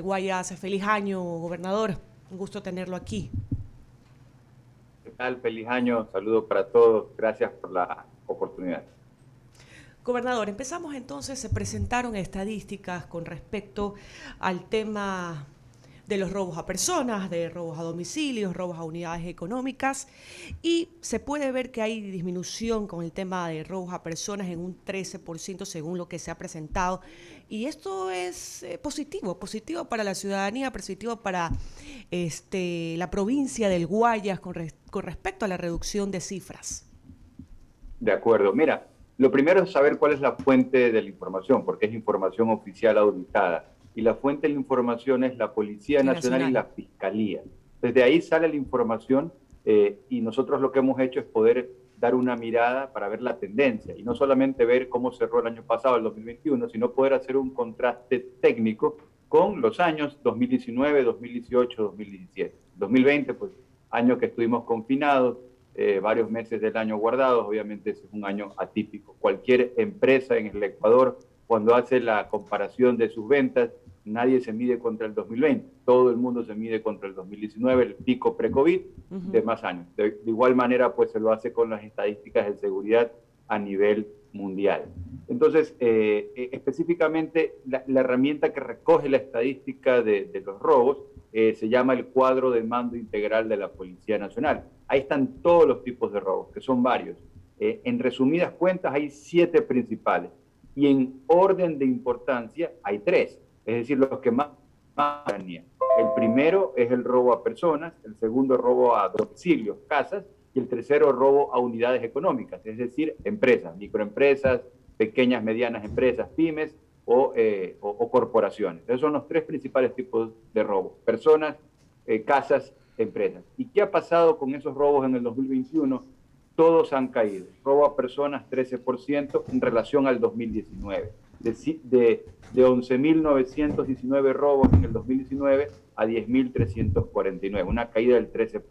Guayas, feliz año, gobernador. Un gusto tenerlo aquí. ¿Qué tal? Feliz año, saludo para todos, gracias por la oportunidad. Gobernador, empezamos entonces, se presentaron estadísticas con respecto al tema de los robos a personas, de robos a domicilios, robos a unidades económicas, y se puede ver que hay disminución con el tema de robos a personas en un 13% según lo que se ha presentado. Y esto es positivo para la ciudadanía, positivo para la provincia del Guayas con respecto a la reducción de cifras. De acuerdo, mira, lo primero es saber cuál es la fuente de la información, porque es información oficial auditada. Y la fuente de la información es la Policía Es Nacional y nacional. la Fiscalía. Desde ahí sale la información y nosotros lo que hemos hecho es poder dar una mirada para ver la tendencia y no solamente ver cómo cerró el año pasado, el 2021, sino poder hacer un contraste técnico con los años 2019, 2018, 2017. 2020, pues año que estuvimos confinados, varios meses del año guardados, obviamente ese es un año atípico. Cualquier empresa en el Ecuador, cuando hace la comparación de sus ventas, nadie se mide contra el 2020, todo el mundo se mide contra el 2019, el pico pre-COVID de más años. De igual manera, pues se lo hace con las estadísticas de seguridad a nivel mundial. Entonces, específicamente, la herramienta que recoge la estadística de los robos se llama el cuadro de mando integral de la Policía Nacional. Ahí están todos los tipos de robos, que son varios. En resumidas cuentas, hay 7 principales. Y en orden de importancia, hay 3. Es decir, los que más tenían. El primero es el robo a personas, el segundo robo a domicilios, casas, y el tercero robo a unidades económicas, es decir, empresas, microempresas, pequeñas, medianas empresas, pymes o corporaciones. Esos son los 3 principales tipos de robo: personas, casas, empresas. ¿Y qué ha pasado con esos robos en el 2021? Todos han caído. Robo a personas 13% en relación al 2019. De 11.919 robos en el 2019 a 10.349, una caída del 13%.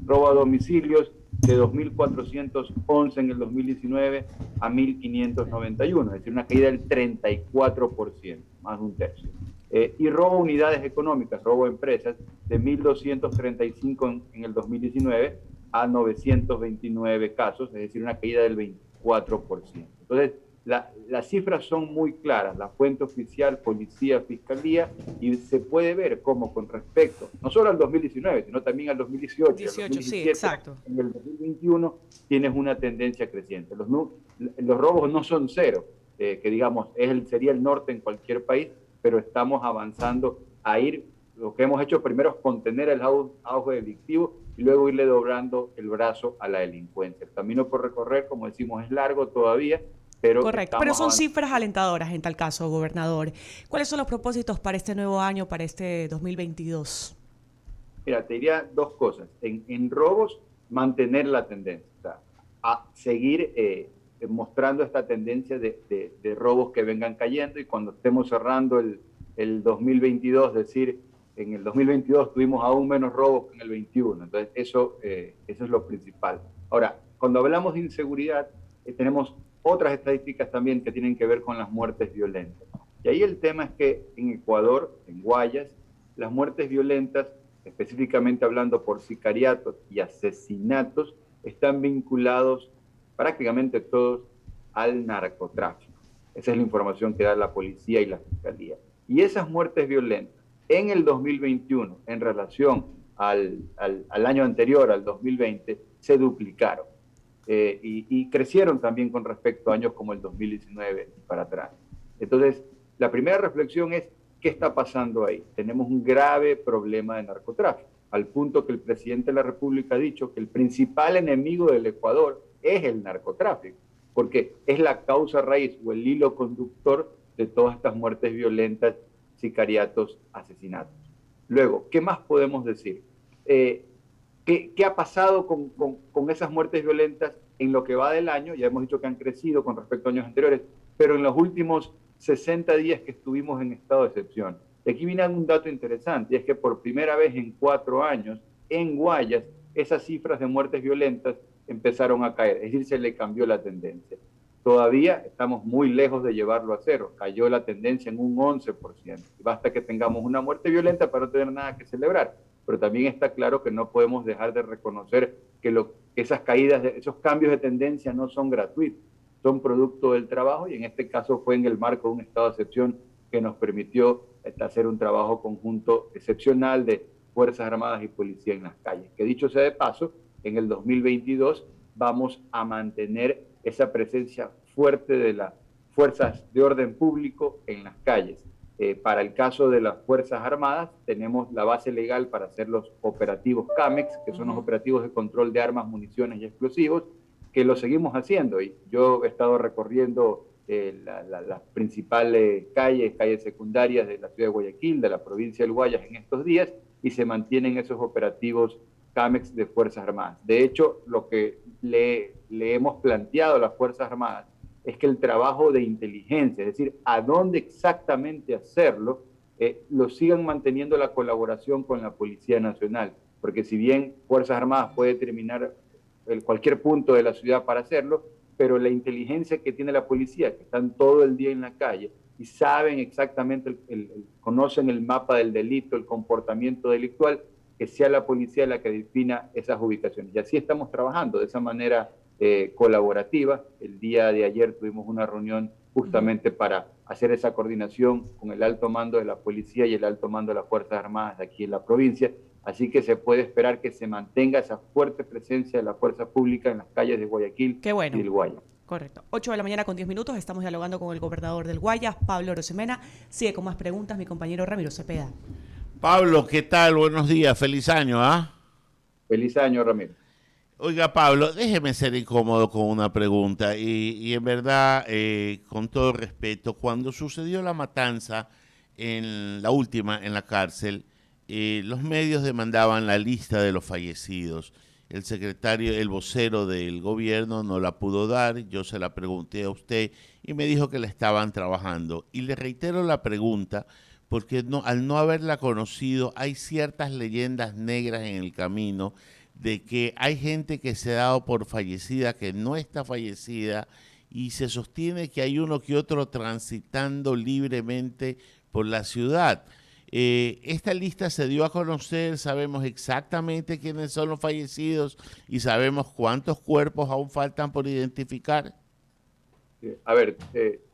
Robo a domicilios de 2.411 en el 2019 a 1.591, es decir, una caída del 34%, más de un tercio. Y robo a unidades económicas, robo a empresas, de 1.235 en el 2019 a 929 casos, es decir, una caída del 24%. Entonces, las cifras son muy claras, la fuente oficial, policía, fiscalía, y se puede ver cómo con respecto, no solo al 2019, sino también al 2018, al 18, sí, 2017, exacto. en el 2021, tienes una tendencia creciente. Los robos no son cero, que digamos, sería el norte en cualquier país, pero estamos avanzando a ir, lo que hemos hecho primero es contener el auge delictivo y luego irle doblando el brazo a la delincuencia. El camino por recorrer, como decimos, es largo todavía, pero Correcto, pero estamos son avanzando. cifras alentadoras en tal caso, gobernador. ¿Cuáles son los propósitos para este nuevo año, para este 2022? Mira, te diría 2 cosas. En robos, mantener la tendencia, o sea, a seguir mostrando esta tendencia de robos que vengan cayendo, y cuando estemos cerrando el 2022, decir, en el 2022 tuvimos aún menos robos que en el 21. Entonces, eso es lo principal. Ahora, cuando hablamos de inseguridad, tenemos otras estadísticas también que tienen que ver con las muertes violentas. Y ahí el tema es que en Ecuador, en Guayas, las muertes violentas, específicamente hablando por sicariatos y asesinatos, están vinculados prácticamente todos al narcotráfico. Esa es la información que da la policía y la fiscalía. Y esas muertes violentas en el 2021, en relación al año anterior, al 2020, se duplicaron. Y crecieron también con respecto a años como el 2019 y para atrás. Entonces, la primera reflexión es: ¿qué está pasando ahí? Tenemos un grave problema de narcotráfico, al punto que el presidente de la República ha dicho que el principal enemigo del Ecuador es el narcotráfico, porque es la causa raíz o el hilo conductor de todas estas muertes violentas, sicariatos, asesinatos. Luego, ¿qué más podemos decir? ¿Qué ha pasado con esas muertes violentas en lo que va del año? Ya hemos dicho que han crecido con respecto a años anteriores, pero en los últimos 60 días que estuvimos en estado de excepción. Y aquí viene un dato interesante, y es que por primera vez en 4 años, en Guayas, esas cifras de muertes violentas empezaron a caer, es decir, se le cambió la tendencia. Todavía estamos muy lejos de llevarlo a cero. Cayó la tendencia en un 11%. Basta que tengamos una muerte violenta para no tener nada que celebrar. Pero también está claro que no podemos dejar de reconocer que esas caídas, esos cambios de tendencia no son gratuitos, son producto del trabajo, y en este caso fue en el marco de un estado de excepción que nos permitió hacer un trabajo conjunto excepcional de Fuerzas Armadas y Policía en las calles. Que dicho sea de paso, en el 2022 vamos a mantener esa presencia fuerte de las fuerzas de orden público en las calles. Para el caso de las Fuerzas Armadas, tenemos la base legal para hacer los operativos CAMEX, que son los operativos de control de armas, municiones y explosivos, que lo seguimos haciendo. Y yo he estado recorriendo las principales calles secundarias de la ciudad de Guayaquil, de la provincia del Guayas en estos días, y se mantienen esos operativos CAMEX de Fuerzas Armadas. De hecho, lo que le hemos planteado a las Fuerzas Armadas es que el trabajo de inteligencia, es decir, a dónde exactamente hacerlo, lo sigan manteniendo la colaboración con la Policía Nacional, porque si bien Fuerzas Armadas puede determinar cualquier punto de la ciudad para hacerlo, pero la inteligencia que tiene la policía, que están todo el día en la calle y saben exactamente, conocen el mapa del delito, el comportamiento delictual, que sea la policía la que defina esas ubicaciones. Y así estamos trabajando de esa manera colaborativa. El día de ayer tuvimos una reunión justamente para hacer esa coordinación con el alto mando de la policía y el alto mando de las Fuerzas Armadas de aquí en la provincia. Así que se puede esperar que se mantenga esa fuerte presencia de la fuerza pública en las calles de Guayaquil Qué bueno. y del Guayas. Correcto. 8 de la mañana con 10 minutos. Estamos dialogando con el gobernador del Guayas, Pablo Arosemena. Sigue con más preguntas mi compañero Ramiro Cepeda. Pablo, ¿qué tal? Buenos días, feliz año, ¿ah? Feliz año, Ramiro. Oiga, Pablo, déjeme ser incómodo con una pregunta y en verdad, con todo respeto, cuando sucedió la matanza en la última, en la cárcel, los medios demandaban la lista de los fallecidos. El secretario, el vocero del gobierno no la pudo dar, yo se la pregunté a usted y me dijo que la estaban trabajando. Y le reitero la pregunta porque al no haberla conocido hay ciertas leyendas negras en el camino de que hay gente que se ha dado por fallecida, que no está fallecida, y se sostiene que hay uno que otro transitando libremente por la ciudad. Esta lista se dio a conocer, sabemos exactamente quiénes son los fallecidos y sabemos cuántos cuerpos aún faltan por identificar. A ver,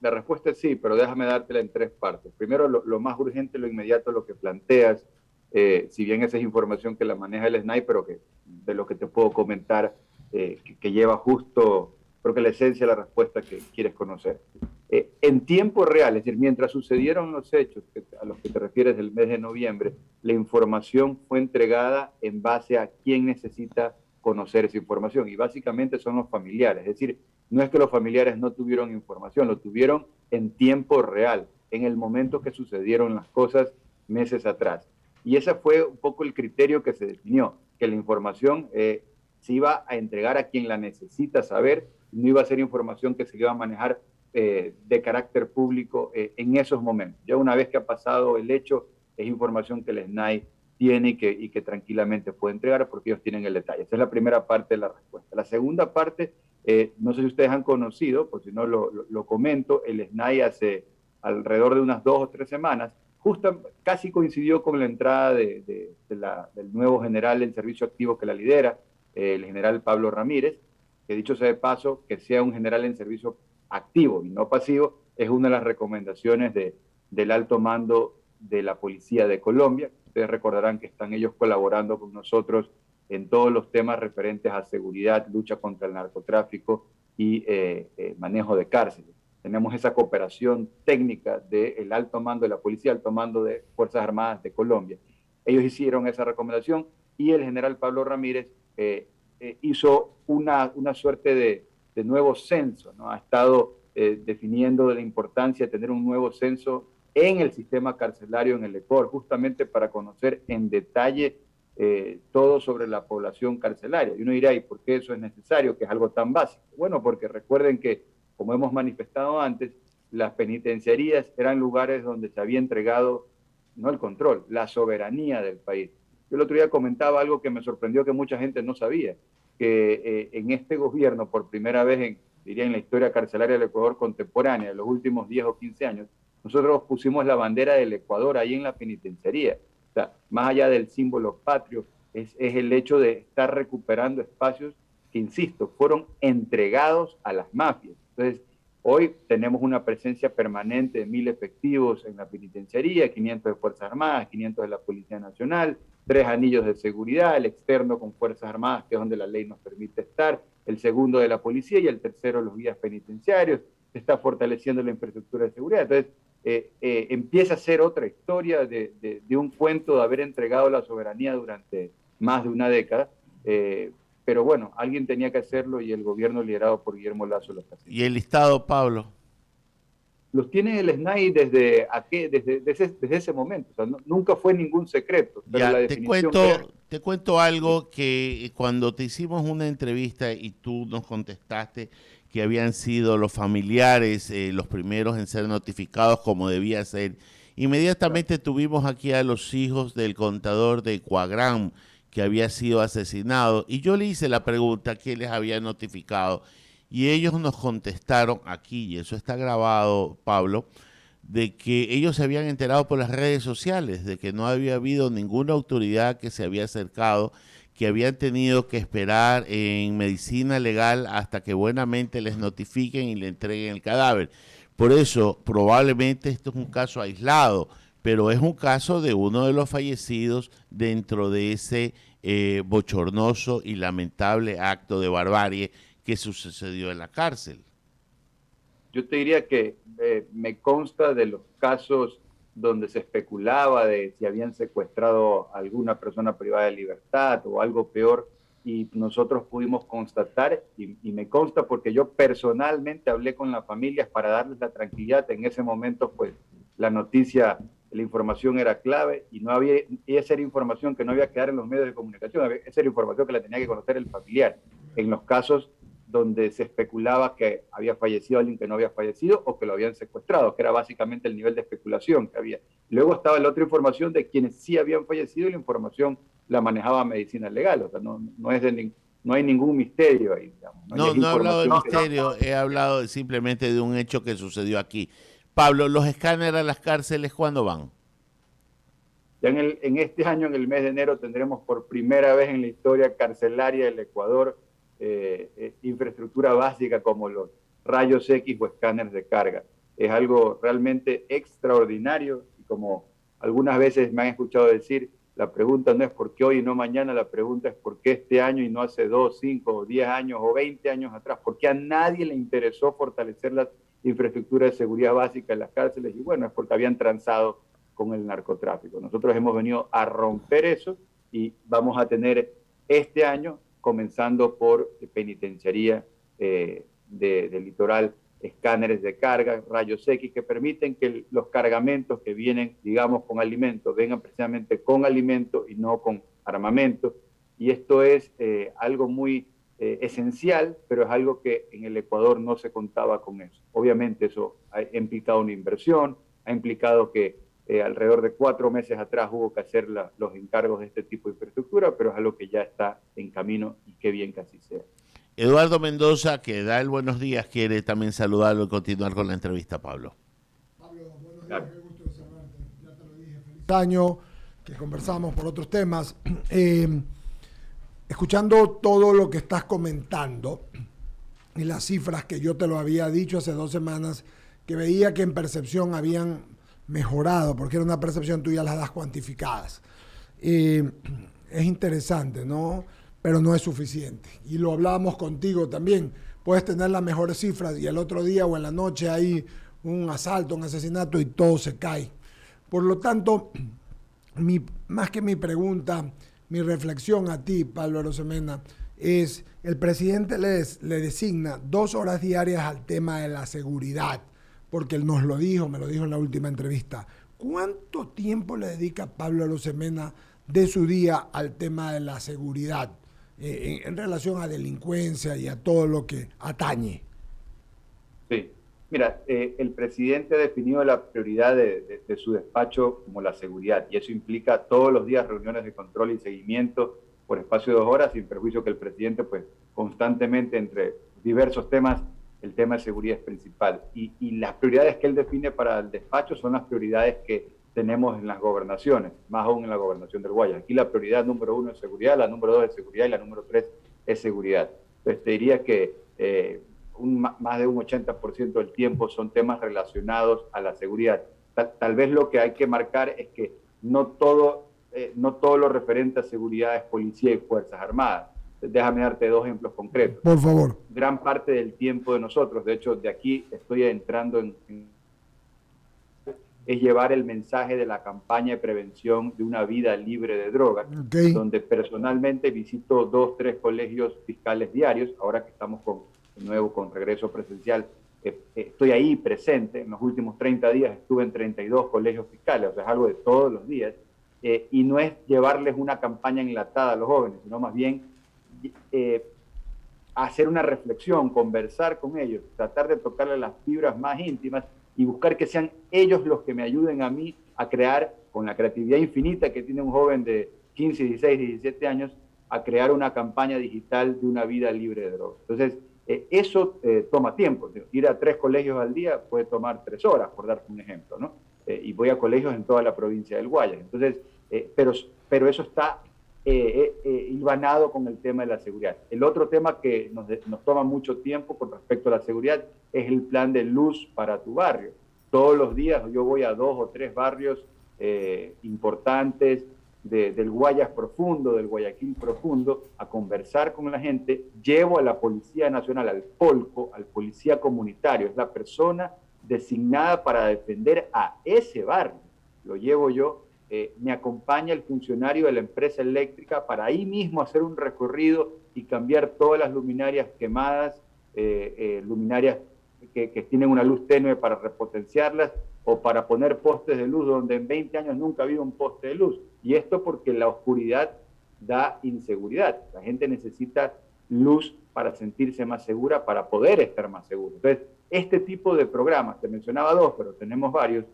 la respuesta es sí, pero déjame dártela en tres partes. Primero, lo más urgente, lo inmediato, lo que planteas, si bien esa es información que la maneja el SNAI, pero que de lo que te puedo comentar, que lleva justo, creo que la esencia de la respuesta que quieres conocer. En tiempo real, es decir, mientras sucedieron los hechos a los que te refieres del mes de noviembre, la información fue entregada en base a quién necesita conocer esa información, y básicamente son los familiares. Es decir, no es que los familiares no tuvieron información, lo tuvieron en tiempo real, en el momento que sucedieron las cosas meses atrás. Y ese fue un poco el criterio que se definió, que la información se iba a entregar a quien la necesita saber, no iba a ser información que se iba a manejar de carácter público en esos momentos. Ya una vez que ha pasado el hecho, es información que el SNAI tiene y que tranquilamente puede entregar porque ellos tienen el detalle. Esa es la primera parte de la respuesta. La segunda parte, no sé si ustedes han conocido, por si no lo comento, el SNAI hace alrededor de unas 2 o 3 semanas, casi coincidió con la entrada del nuevo general en servicio activo que la lidera, el general Pablo Ramírez, que dicho sea de paso, que sea un general en servicio activo y no pasivo, es una de las recomendaciones del alto mando de la Policía de Colombia. Ustedes recordarán que están ellos colaborando con nosotros en todos los temas referentes a seguridad, lucha contra el narcotráfico y manejo de cárceles. Tenemos esa cooperación técnica del alto mando de la policía, alto mando de Fuerzas Armadas de Colombia. Ellos hicieron esa recomendación y el general Pablo Ramírez hizo una suerte de nuevo censo, ¿no? Ha estado definiendo de la importancia de tener un nuevo censo en el sistema carcelario en el Ecuador, justamente para conocer en detalle todo sobre la población carcelaria. Y uno dirá, ¿y por qué eso es necesario, que es algo tan básico? Bueno, porque recuerden que, como hemos manifestado antes, las penitenciarías eran lugares donde se había entregado, no el control, la soberanía del país. Yo el otro día comentaba algo que me sorprendió, que mucha gente no sabía, que en este gobierno, por primera vez diría en la historia carcelaria del Ecuador contemporánea, de los últimos 10 o 15 años, nosotros pusimos la bandera del Ecuador ahí en la penitenciaría. O sea, más allá del símbolo patrio, es el hecho de estar recuperando espacios que, insisto, fueron entregados a las mafias. Entonces, hoy tenemos una presencia permanente de 1.000 efectivos en la penitenciaría, 500 de Fuerzas Armadas, 500 de la Policía Nacional, 3 anillos de seguridad, el externo con Fuerzas Armadas, que es donde la ley nos permite estar, el segundo de la policía y el tercero los guías penitenciarios. Se está fortaleciendo la infraestructura de seguridad. Entonces, empieza a ser otra historia de un cuento de haber entregado la soberanía durante más de una década. Pero bueno, alguien tenía que hacerlo y el gobierno liderado por Guillermo Lasso lo está haciendo. ¿Y el listado, Pablo? Los tiene el SNAI desde ese momento. O sea, nunca fue ningún secreto. Pero Ya, la definición te cuento algo que cuando te hicimos una entrevista y tú nos contestaste que habían sido los familiares los primeros en ser notificados como debía ser, inmediatamente tuvimos aquí a los hijos del contador de Coagram que había sido asesinado y yo le hice la pregunta qué les había notificado y ellos nos contestaron aquí, y eso está grabado, Pablo, de que ellos se habían enterado por las redes sociales, de que no había habido ninguna autoridad que se había acercado, que habían tenido que esperar en medicina legal hasta que buenamente les notifiquen y le entreguen el cadáver. Por eso, probablemente esto es un caso aislado, pero es un caso de uno de los fallecidos dentro de ese bochornoso y lamentable acto de barbarie que sucedió en la cárcel. yo te diría que me consta de los casos donde se especulaba de si habían secuestrado a alguna persona privada de libertad o algo peor, y nosotros pudimos constatar, y me consta porque yo personalmente hablé con las familias para darles la tranquilidad. En ese momento, pues, la noticia, la información era clave, y esa era información que no había que dar en los medios de comunicación, esa era información que la tenía que conocer el familiar. En los casos donde se especulaba que había fallecido alguien que no había fallecido o que lo habían secuestrado, que era básicamente el nivel de especulación que había. Luego estaba la otra información de quienes sí habían fallecido, y la información la manejaba medicina legal. O sea, no hay ningún misterio ahí, digamos. No he hablado de misterio, he hablado simplemente de un hecho que sucedió aquí. Pablo, ¿los escáneres a las cárceles cuándo van? Ya en este año, en el mes de enero, tendremos por primera vez en la historia carcelaria del Ecuador infraestructura básica como los rayos X o escáneres de carga. Es algo realmente extraordinario, y como algunas veces me han escuchado decir, la pregunta no es por qué hoy y no mañana, la pregunta es por qué este año y no hace 2, 5 o 10 años o 20 años atrás. ¿Por qué a nadie le interesó fortalecer la infraestructura de seguridad básica en las cárceles? Y bueno, es porque habían transado con el narcotráfico. Nosotros hemos venido a romper eso, y vamos a tener este año, comenzando por penitenciaría del litoral, escáneres de carga, rayos X, que permiten que los cargamentos que vienen, digamos, con alimento, vengan precisamente con alimento y no con armamento. Y esto es algo muy esencial, pero es algo que en el Ecuador no se contaba con eso. Obviamente eso ha implicado una inversión, ha implicado que alrededor de 4 meses atrás hubo que hacer los encargos de este tipo de infraestructura, pero es algo que ya está en camino, y qué bien que así sea. Eduardo Mendoza, que da el buenos días, quiere también saludarlo y continuar con la entrevista, Pablo. Pablo, buenos días, qué gusto de saludarte. Ya te lo dije, feliz año, que conversamos por otros temas. Escuchando todo lo que estás comentando y las cifras que yo te lo había dicho hace 2 semanas, que veía que en percepción habían mejorado, porque era una percepción, tú ya las das cuantificadas. Es interesante, ¿no? Pero no es suficiente. Y lo hablábamos contigo también. Puedes tener las mejores cifras y el otro día o en la noche hay un asalto, un asesinato y todo se cae. Por lo tanto, más que mi pregunta, mi reflexión a ti, Pablo Arosemena, es: el presidente le designa 2 horas diarias al tema de la seguridad, porque él nos lo dijo, me lo dijo en la última entrevista. ¿Cuánto tiempo le dedica Pablo Arosemena de su día al tema de la seguridad en relación a delincuencia y a todo lo que atañe? Sí, mira, el presidente ha definido la prioridad de su despacho como la seguridad, y eso implica todos los días reuniones de control y seguimiento por espacio de 2 horas, sin perjuicio que el presidente, pues, constantemente, entre diversos temas, el tema de seguridad es principal. Y las prioridades que él define para el despacho son las prioridades que tenemos en las gobernaciones, más aún en la gobernación del Guayas. Aquí la prioridad número 1 es seguridad, la número 2 es seguridad y la número 3 es seguridad. Entonces te diría que más de un 80% del tiempo son temas relacionados a la seguridad. Tal vez lo que hay que marcar es que no todo lo referente a seguridad es policía y Fuerzas Armadas. Déjame darte 2 ejemplos concretos. Por favor. Gran parte del tiempo de nosotros, de hecho, de aquí estoy entrando es llevar el mensaje de la campaña de prevención de una vida libre de drogas, Okay. donde personalmente visito 2, 3 colegios fiscales diarios, ahora que estamos de nuevo con regreso presencial, estoy ahí presente. En los últimos 30 días estuve en 32 colegios fiscales, o sea, es algo de todos los días, y no es llevarles una campaña enlatada a los jóvenes, sino más bien hacer una reflexión, conversar con ellos, tratar de tocarle las fibras más íntimas y buscar que sean ellos los que me ayuden a mí a crear, con la creatividad infinita que tiene un joven de 15, 16, 17 años, a crear una campaña digital de una vida libre de drogas. Entonces, eso toma tiempo. Ir a 3 colegios al día puede tomar 3 horas, por darte un ejemplo, ¿no? Y voy a colegios en toda la provincia del Guayas. Entonces, pero eso está hilvanado con el tema de la seguridad. El otro tema que nos toma mucho tiempo con respecto a la seguridad es el plan de luz para tu barrio. Todos los días yo voy a 2 o 3 barrios importantes del Guayas profundo, del Guayaquil profundo, a conversar con la gente. Llevo a la Policía Nacional, al Polco, al policía comunitario, es la persona designada para defender a ese barrio. Lo llevo yo. Me acompaña el funcionario de la empresa eléctrica para ahí mismo hacer un recorrido y cambiar todas las luminarias quemadas, luminarias que tienen una luz tenue para repotenciarlas, o para poner postes de luz donde en 20 años nunca ha habido un poste de luz. Y esto porque la oscuridad da inseguridad. La gente necesita luz para sentirse más segura, para poder estar más seguro. Entonces, este tipo de programas, te mencionaba 2, pero tenemos varios,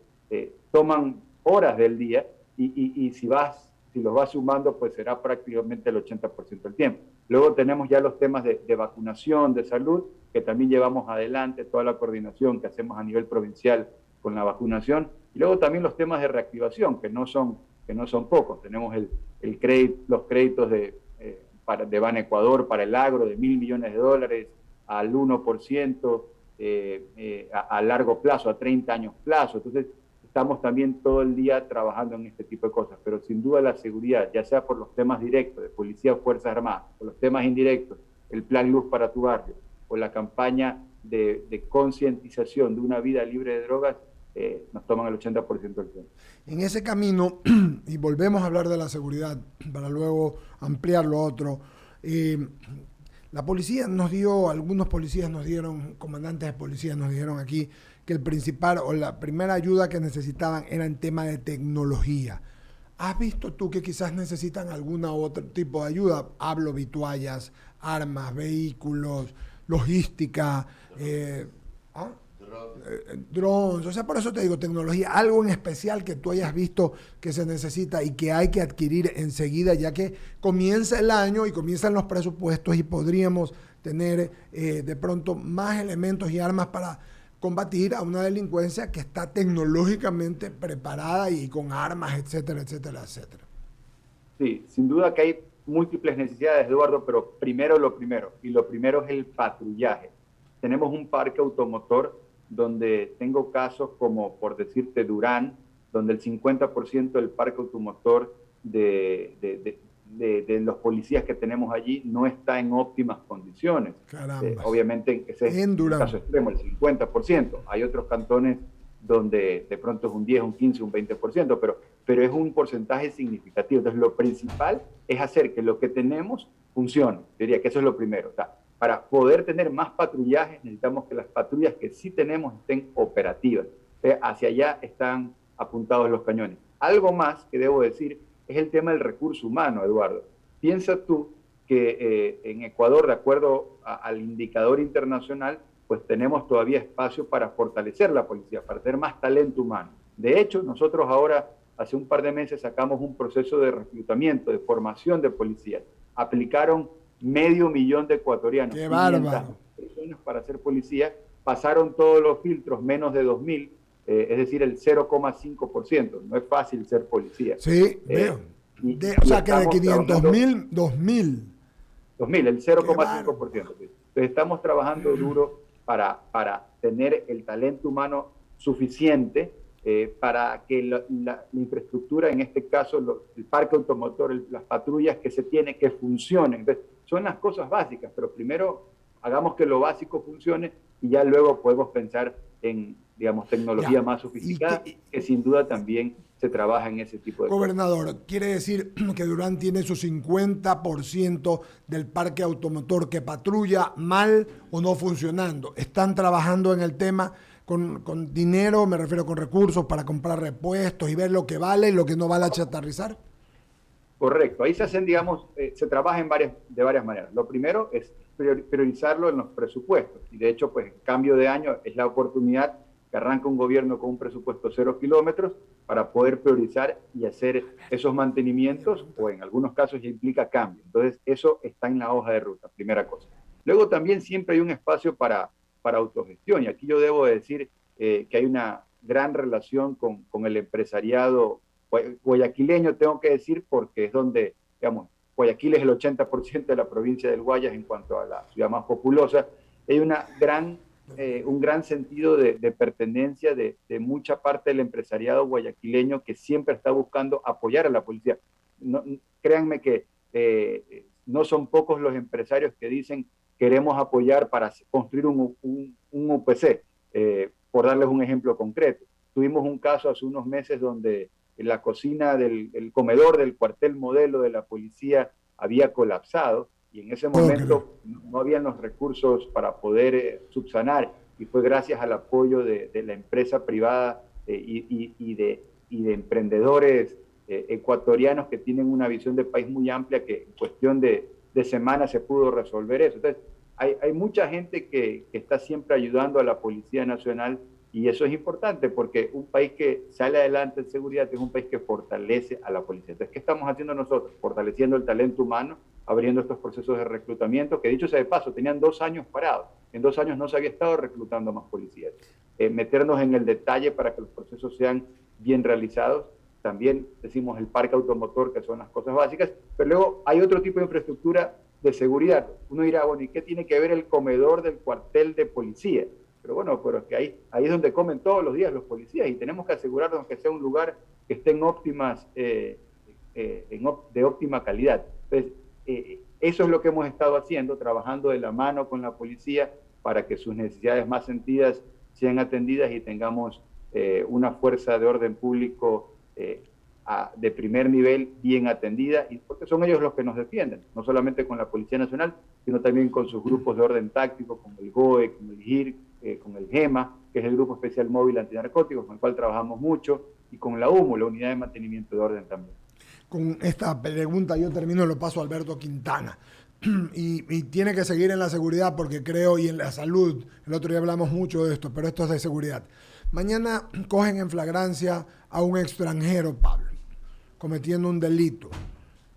toman horas del día, y si los vas sumando, pues será prácticamente el 80% del tiempo. Luego tenemos ya los temas de vacunación, de salud, que también llevamos adelante, toda la coordinación que hacemos a nivel provincial con la vacunación, y luego también los temas de reactivación, que no son pocos. Tenemos los créditos de Ban Ecuador para el agro de $1.000 millones al 1%, a largo plazo, a 30 años plazo. Entonces, estamos también todo el día trabajando en este tipo de cosas, pero sin duda la seguridad, ya sea por los temas directos de policía o Fuerzas Armadas, por los temas indirectos, el plan Luz para tu barrio, o la campaña de concientización de una vida libre de drogas, nos toman el 80% del tiempo. En ese camino, y volvemos a hablar de la seguridad para luego ampliar lo otro, la policía nos dio, algunos policías nos dieron, comandantes de policía nos dijeron aquí que el principal o la primera ayuda que necesitaban era en tema de tecnología. ¿Has visto tú que quizás necesitan alguna otro tipo de ayuda? Hablo vituallas, armas, vehículos, logística, drones, o sea, por eso te digo tecnología, algo en especial que tú hayas visto que se necesita y que hay que adquirir enseguida, ya que comienza el año y comienzan los presupuestos y podríamos tener de pronto más elementos y armas para combatir a una delincuencia que está tecnológicamente preparada y con armas, etcétera, etcétera, etcétera. Sí, sin duda que hay múltiples necesidades, Eduardo, pero lo primero es el patrullaje. Tenemos un parque automotor donde tengo casos como, por decirte, Durán, donde el 50% del parque automotor de los policías que tenemos allí no está en óptimas condiciones. Obviamente ese es un caso extremo, el 50%. Hay otros cantones donde de pronto es un 10, un 15, un 20%, pero es un porcentaje significativo. Entonces lo principal es hacer que lo que tenemos funcione. Diría que eso es lo primero. O sea, para poder tener más patrullajes necesitamos que las patrullas que sí tenemos estén operativas. Hacia allá están apuntados los cañones. Algo más que debo decir es el tema del recurso humano, Eduardo. Piensa tú que en Ecuador, de acuerdo al indicador internacional, pues tenemos todavía espacio para fortalecer la policía, para tener más talento humano. De hecho, nosotros ahora, hace un par de meses, sacamos un proceso de reclutamiento, de formación de policías. Aplicaron 500,000 de ecuatorianos. ¡Qué bárbaro! años para ser policía, pasaron todos los filtros menos de 2.000, es decir, el 0,5%. No es fácil ser policía. Sí, veo. O sea, que de 500.000, 2.000. 2.000, el 0,5%. Entonces, estamos trabajando duro para tener el talento humano suficiente para que la infraestructura, en este caso el parque automotor, las patrullas que se tiene, que funcionen. Entonces, son las cosas básicas, pero primero hagamos que lo básico funcione y ya luego podemos pensar en, digamos, tecnología más sofisticada, que sin duda también se trabaja en ese tipo de Gobernador, cosas. quiere decir que Durán tiene su 50% del parque automotor que patrulla mal o no funcionando. ¿Están trabajando en el tema con dinero, me refiero con recursos, para comprar repuestos y ver lo que vale y lo que no vale a chatarrizar? Correcto, ahí se hacen, digamos, se trabaja de varias maneras. Lo primero es priorizarlo en los presupuestos, y de hecho, pues, en cambio de año es la oportunidad que arranca un gobierno con un presupuesto 0 kilómetros para poder priorizar y hacer esos mantenimientos, o en algunos casos ya implica cambio. Entonces, eso está en la hoja de ruta, primera cosa. Luego también siempre hay un espacio para autogestión, y aquí yo debo decir que hay una gran relación con el empresariado guayaquileño, tengo que decir, porque es donde, digamos, Guayaquil es el 80% de la provincia del Guayas en cuanto a la ciudad más populosa. Hay un gran sentido de pertenencia de mucha parte del empresariado guayaquileño, que siempre está buscando apoyar a la policía. No, créanme que no son pocos los empresarios que dicen queremos apoyar para construir un UPC, por darles un ejemplo concreto. Tuvimos un caso hace unos meses donde la cocina el comedor del cuartel modelo de la policía había colapsado, y en ese momento no habían los recursos para poder subsanar, y fue gracias al apoyo de la empresa privada y de emprendedores ecuatorianos que tienen una visión de país muy amplia, que en cuestión de semanas se pudo resolver eso. Entonces, hay mucha gente que está siempre ayudando a la Policía Nacional, y eso es importante porque un país que sale adelante en seguridad es un país que fortalece a la policía. Entonces, ¿qué estamos haciendo nosotros? Fortaleciendo el talento humano, abriendo estos procesos de reclutamiento, que dicho sea de paso, tenían 2 años parados. En 2 años no se había estado reclutando más policías. Meternos en el detalle para que los procesos sean bien realizados. También decimos el parque automotor, que son las cosas básicas, pero luego hay otro tipo de infraestructura de seguridad. Uno dirá, bueno, ¿y qué tiene que ver el comedor del cuartel de policía? Pero bueno, pero es que ahí es donde comen todos los días los policías, y tenemos que asegurarnos que sea un lugar que esté en de óptima calidad. Entonces, eso es lo que hemos estado haciendo, trabajando de la mano con la policía para que sus necesidades más sentidas sean atendidas y tengamos una fuerza de orden público de primer nivel bien atendida, y porque son ellos los que nos defienden, no solamente con la Policía Nacional, sino también con sus grupos de orden táctico, como el GOE, como el GIR, con el GEMA, que es el Grupo Especial Móvil Antinarcóticos, con el cual trabajamos mucho, y con la UMO, la Unidad de Mantenimiento de Orden también. Con esta pregunta yo termino y lo paso a Alberto Quintana. Y tiene que seguir en la seguridad, porque creo, y en la salud, el otro día hablamos mucho de esto, pero esto es de seguridad. Mañana cogen en flagrancia a un extranjero, Pablo, cometiendo un delito.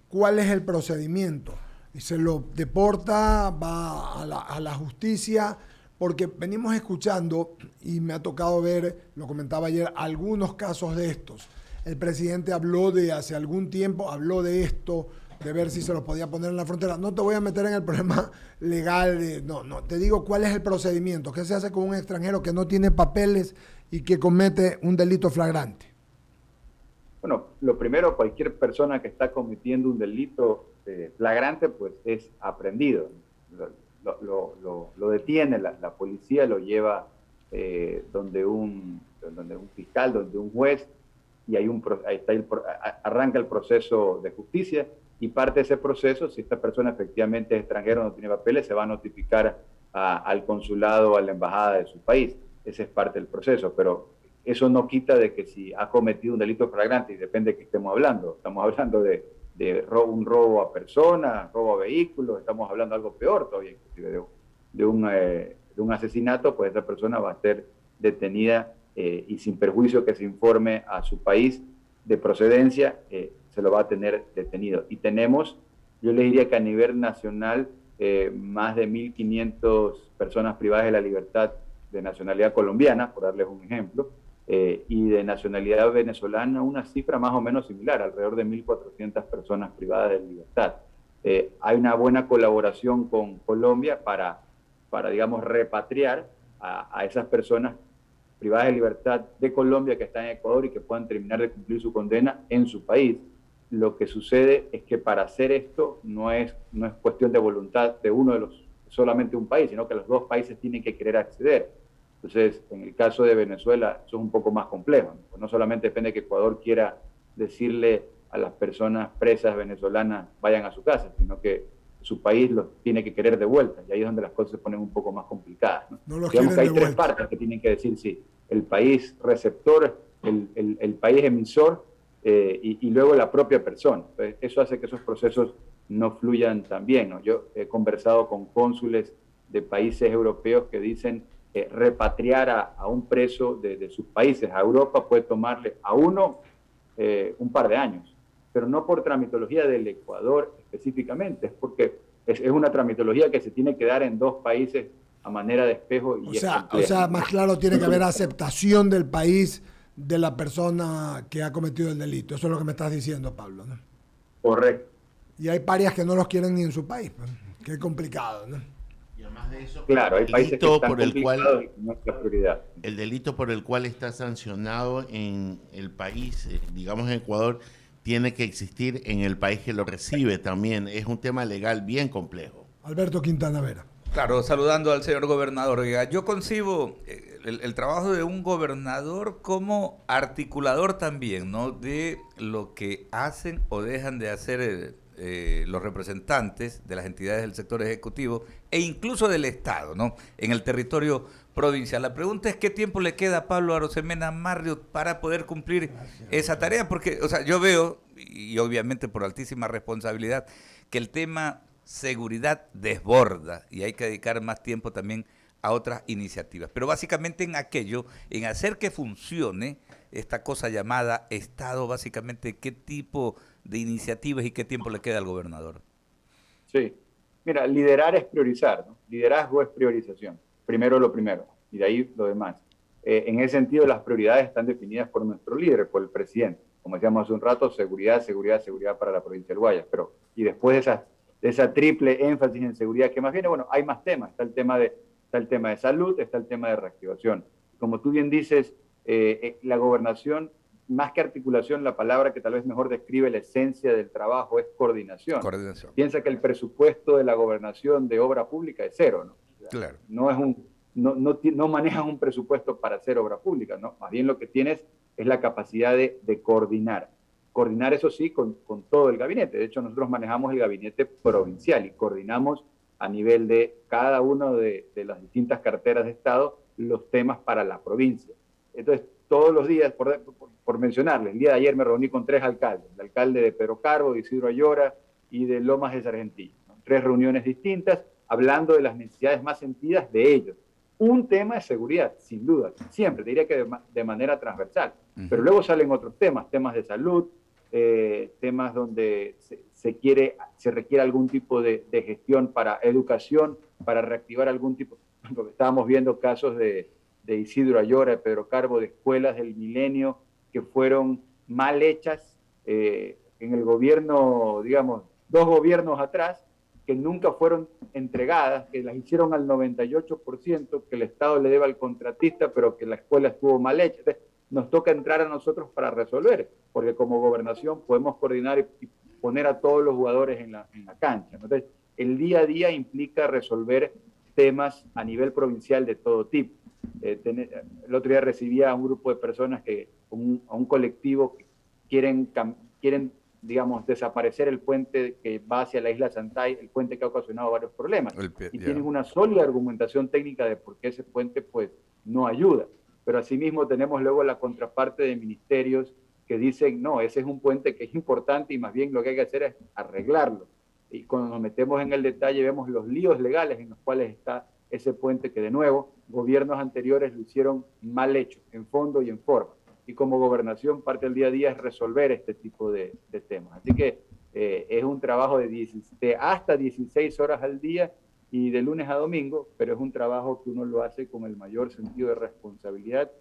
¿Cuál es el procedimiento? Y se lo deporta, va a la justicia, porque venimos escuchando, y me ha tocado ver, lo comentaba ayer, algunos casos de estos. El presidente habló hace algún tiempo, habló de esto, de ver si se los podía poner en la frontera. No te voy a meter en el problema legal, no, te digo cuál es el procedimiento, qué se hace con un extranjero que no tiene papeles y que comete un delito flagrante. Bueno, lo primero, cualquier persona que está cometiendo un delito flagrante, pues es aprendido. Lo detiene, la policía lo lleva donde un fiscal, donde un juez, y ahí está arranca el proceso de justicia, y parte de ese proceso, si esta persona efectivamente es extranjera o no tiene papeles, se va a notificar al consulado o a la embajada de su país. Ese es parte del proceso, pero eso no quita de que si ha cometido un delito flagrante, y depende de qué estemos hablando de un robo a personas, robo a vehículos, estamos hablando de algo peor todavía, inclusive de un asesinato, pues esa persona va a ser detenida y sin perjuicio que se informe a su país de procedencia, se lo va a tener detenido. Y tenemos, yo les diría que a nivel nacional, más de 1.500 personas privadas de la libertad de nacionalidad colombiana, por darles un ejemplo, y de nacionalidad venezolana una cifra más o menos similar, alrededor de 1.400 personas privadas de libertad. Hay una buena colaboración con Colombia para digamos, repatriar a esas personas privadas de libertad de Colombia que están en Ecuador y que puedan terminar de cumplir su condena en su país. Lo que sucede es que para hacer esto no es cuestión de voluntad de solamente un país, sino que los dos países tienen que querer acceder. Entonces, en el caso de Venezuela, eso es un poco más complejo. No solamente depende de que Ecuador quiera decirle a las personas presas venezolanas vayan a su casa, sino que su país los tiene que querer de vuelta, y ahí es donde las cosas se ponen un poco más complicadas, ¿no? No los Digamos que hay quieren de tres vuelta. partes que tienen que decir sí: el país receptor, el país emisor, y luego la propia persona. Entonces, eso hace que esos procesos no fluyan tan bien, ¿no? Yo he conversado con cónsules de países europeos que dicen repatriar a un preso de sus países a Europa puede tomarle a uno un par de años, pero no por tramitología del Ecuador específicamente, es porque es una tramitología que se tiene que dar en dos países a manera de espejo y O sea, más claro, tiene que haber aceptación del país de la persona que ha cometido el delito. Eso es lo que me estás diciendo, Pablo, ¿no? Correcto. Y hay parias que no los quieren ni en su país, ¿no? Qué complicado, ¿no? Y además de eso, Claro, hay países que están por el complicados y no es la prioridad. el delito por el cual está sancionado en el país, digamos en Ecuador, tiene que existir en el país que lo recibe también. Es un tema legal bien complejo. Alberto Quintana Vera. Claro, saludando al señor gobernador. Oiga, yo concibo el trabajo de un gobernador como articulador también, ¿no? De lo que hacen o dejan de hacer los representantes de las entidades del sector ejecutivo e incluso del Estado, ¿no? En el territorio provincial. La pregunta es qué tiempo le queda a Pablo Arosemena Marriott para poder cumplir esa tarea, porque, o sea, yo veo, y obviamente por altísima responsabilidad, que el tema seguridad desborda y hay que dedicar más tiempo también a otras iniciativas, pero básicamente en aquello, en hacer que funcione esta cosa llamada Estado, básicamente, ¿qué tipo de iniciativas y qué tiempo le queda al gobernador? Sí. Mira, liderar es priorizar, ¿no? Liderazgo es priorización. Primero lo primero, y de ahí lo demás. En ese sentido, las prioridades están definidas por nuestro líder, por el presidente. Como decíamos hace un rato, seguridad, seguridad, seguridad para la provincia del Guayas. Pero, y después de esa triple énfasis en seguridad que más viene, bueno, hay más temas. Está el tema de salud, está el tema de reactivación. Como tú bien dices, la gobernación, más que articulación, la palabra que tal vez mejor describe la esencia del trabajo es coordinación. Coordinación. Piensa que el presupuesto de la gobernación de obra pública es cero, ¿no? Claro. No manejas un presupuesto para hacer obra pública, ¿no? Más bien lo que tienes es la capacidad de coordinar. Coordinar, eso sí, con todo el gabinete. De hecho, nosotros manejamos el gabinete provincial y coordinamos a nivel de cada una de las distintas carteras de Estado los temas para la provincia. Entonces, todos los días, por mencionarles, el día de ayer me reuní con 3 alcaldes, el alcalde de Pedro Carbo, de Isidro Ayora y de Lomas de Sargentilla, ¿no? 3 reuniones distintas, hablando de las necesidades más sentidas de ellos. Un tema de seguridad, sin duda, siempre, te diría que de manera transversal, pero luego salen otros temas de salud, temas donde se requiere algún tipo de gestión para educación, para reactivar algún tipo, porque estábamos viendo casos de Isidro Ayora, de Pedro Carbo, de escuelas del milenio que fueron mal hechas en el gobierno, digamos, 2 gobiernos atrás, que nunca fueron entregadas, que las hicieron al 98%, que el Estado le debe al contratista, pero que la escuela estuvo mal hecha. Entonces, nos toca entrar a nosotros para resolver, porque como gobernación podemos coordinar y poner a todos los jugadores en la cancha. Entonces, el día a día implica resolver temas a nivel provincial de todo tipo. El otro día recibía a un grupo de personas a un colectivo que quieren, digamos, desaparecer el puente que va hacia la isla Santay, el puente que ha ocasionado varios problemas. Y tienen una sólida argumentación técnica de por qué ese puente, pues, no ayuda. Pero asimismo tenemos luego la contraparte de ministerios que dicen, no, ese es un puente que es importante y más bien lo que hay que hacer es arreglarlo. Y cuando nos metemos en el detalle vemos los líos legales en los cuales está ese puente que, de nuevo, gobiernos anteriores lo hicieron mal hecho, en fondo y en forma. Y como gobernación, parte del día a día es resolver este tipo de temas. Así que Es un trabajo de hasta 16 horas al día y de lunes a domingo, pero es un trabajo que uno lo hace con el mayor sentido de responsabilidad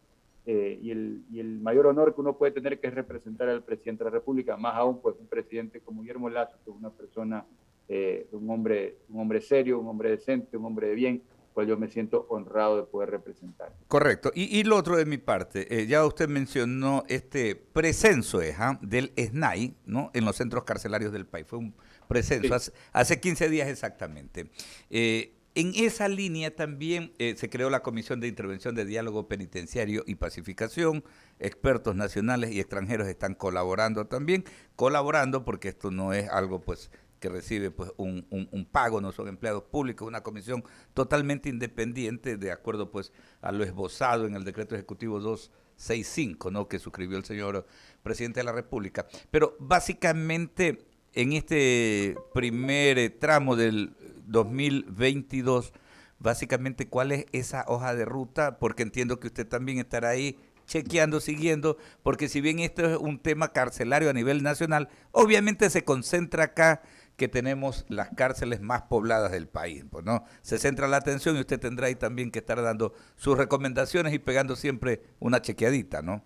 y el mayor honor que uno puede tener, que es representar al presidente de la República, más aún pues un presidente como Guillermo Lasso, que es una persona, un hombre serio, un hombre decente, un hombre de bien, cual yo me siento honrado de poder representar. Correcto. Y lo otro de mi parte, ya usted mencionó este precenso del SNAI, ¿no? En los centros carcelarios del país. Fue un precenso Sí. hace 15 días exactamente. En esa línea también se creó la Comisión de Intervención de Diálogo Penitenciario y Pacificación. Expertos nacionales y extranjeros están colaborando también, colaborando porque esto no es algo pues que recibe pues un pago, no son empleados públicos, una comisión totalmente independiente de acuerdo pues a lo esbozado en el decreto ejecutivo 265, ¿no? Que suscribió el señor presidente de la República. Pero básicamente en este primer tramo del 2022, básicamente cuál es esa hoja de ruta, porque entiendo que usted también estará ahí chequeando, siguiendo, porque si bien esto es un tema carcelario a nivel nacional, obviamente se concentra acá que tenemos las cárceles más pobladas del país, pues, ¿no? Se centra la atención y usted tendrá ahí también que estar dando sus recomendaciones y pegando siempre una chequeadita, ¿no?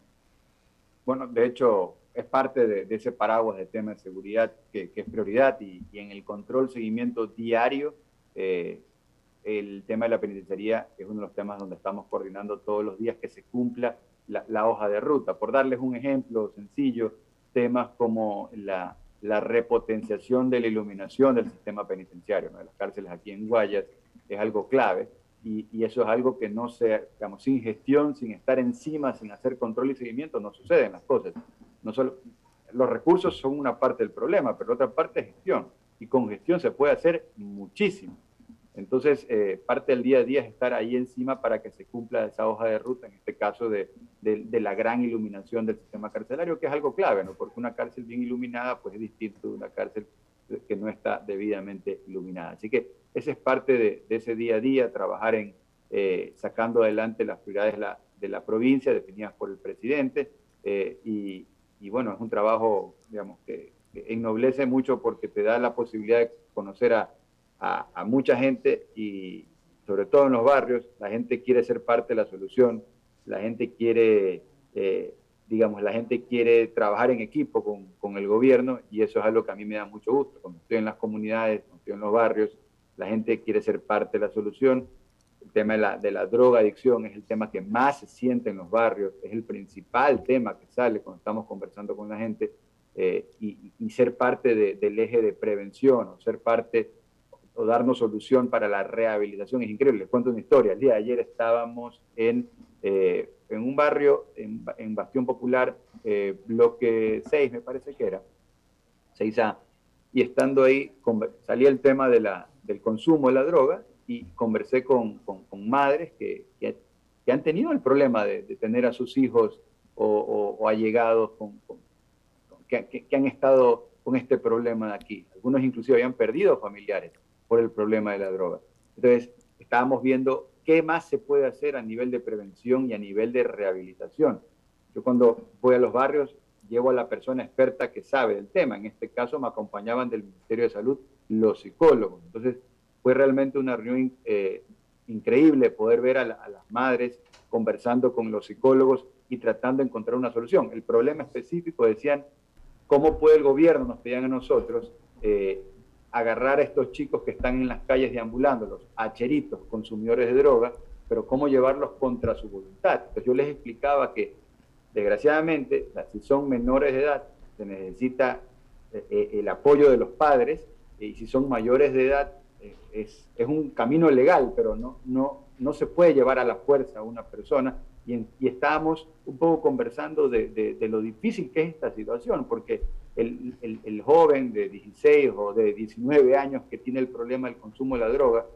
Bueno, de hecho, es parte de ese paraguas de tema de seguridad que es prioridad y en el control, seguimiento diario, el tema de la penitenciaría es uno de los temas donde estamos coordinando todos los días que se cumpla la hoja de ruta. Por darles un ejemplo sencillo, temas como la repotenciación de la iluminación del sistema penitenciario, ¿no? De las cárceles aquí en Guayas es algo clave y eso es algo que no se, digamos, sin gestión, sin estar encima, sin hacer control y seguimiento, no suceden las cosas. No solo, los recursos son una parte del problema, pero otra parte es gestión y con gestión se puede hacer muchísimo. Entonces, parte del día a día es estar ahí encima para que se cumpla esa hoja de ruta, en este caso de la gran iluminación del sistema carcelario, que es algo clave, ¿no? Porque una cárcel bien iluminada pues es distinto de una cárcel que no está debidamente iluminada. Así que esa es parte de ese día a día, trabajar en sacando adelante las prioridades de la provincia definidas por el presidente y bueno, es un trabajo, digamos, que ennoblece mucho porque te da la posibilidad de conocer a mucha gente y sobre todo en los barrios, la gente quiere ser parte de la solución, la gente quiere, digamos, la gente quiere trabajar en equipo con el gobierno y eso es algo que a mí me da mucho gusto. Cuando estoy en las comunidades, cuando estoy en los barrios, la gente quiere ser parte de la solución. El tema de la drogadicción es el tema que más se siente en los barrios, es el principal tema que sale cuando estamos conversando con la gente y ser parte del eje de prevención o ser parte o darnos solución para la rehabilitación es increíble. Les cuento una historia. El día de ayer estábamos en un barrio, en Bastión Popular, bloque 6 me parece que era, 6A, y estando ahí salía el tema del consumo de la droga y conversé con madres que han tenido el problema de tener a sus hijos o allegados que han estado con este problema de aquí. Algunos inclusive habían perdido familiares por el problema de la droga. Entonces, estábamos viendo qué más se puede hacer a nivel de prevención y a nivel de rehabilitación. Yo cuando voy a los barrios, llevo a la persona experta que sabe del tema. En este caso me acompañaban del Ministerio de Salud los psicólogos. Entonces, fue realmente una reunión increíble poder ver a las madres conversando con los psicólogos y tratando de encontrar una solución. El problema específico, decían, ¿cómo puede el gobierno, nos pedían a nosotros, agarrar a estos chicos que están en las calles deambulando, los hacheritos, consumidores de droga, pero cómo llevarlos contra su voluntad? Entonces yo les explicaba que, desgraciadamente, si son menores de edad, se necesita el apoyo de los padres, y si son mayores de edad, es un camino legal, pero no se puede llevar a la fuerza a una persona, y estábamos un poco conversando de lo difícil que es esta situación, porque el joven de 16 o de 19 años que tiene el problema del consumo de la droga,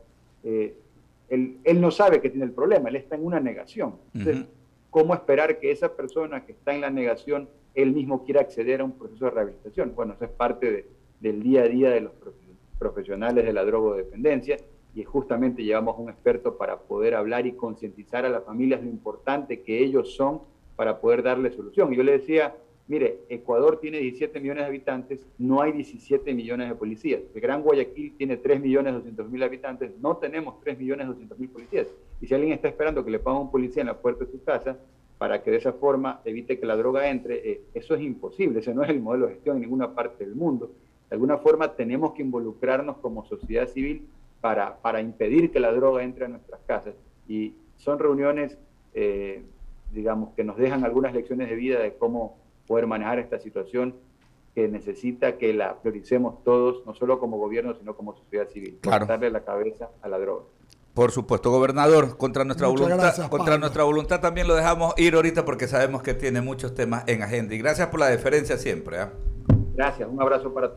él no sabe que tiene el problema, él está en una negación. Entonces, ¿cómo esperar que esa persona que está en la negación, él mismo quiera acceder a un proceso de rehabilitación? Bueno, eso es parte del día a día de los profesionales de la drogodependencia, y justamente llevamos un experto para poder hablar y concientizar a las familias lo importante que ellos son para poder darle solución. Y yo le decía Mire, Ecuador tiene 17 millones de habitantes, no hay 17 millones de policías. El Gran Guayaquil tiene 3.200.000 habitantes, no tenemos 3.200.000 policías. Y si alguien está esperando que le ponga un policía en la puerta de su casa para que de esa forma evite que la droga entre, eso es imposible, ese no es el modelo de gestión en ninguna parte del mundo. De alguna forma tenemos que involucrarnos como sociedad civil para impedir que la droga entre a nuestras casas. Y son reuniones, digamos, que nos dejan algunas lecciones de vida de cómo poder manejar esta situación que necesita que la prioricemos todos, no solo como gobierno, sino como sociedad civil. Claro. Darle la cabeza a la droga. Por supuesto, gobernador, contra nuestra Muchas voluntad, gracias, Pablo. nuestra voluntad también lo dejamos ir ahorita porque sabemos que tiene muchos temas en agenda. Y gracias por la deferencia siempre. Gracias, un abrazo para todos.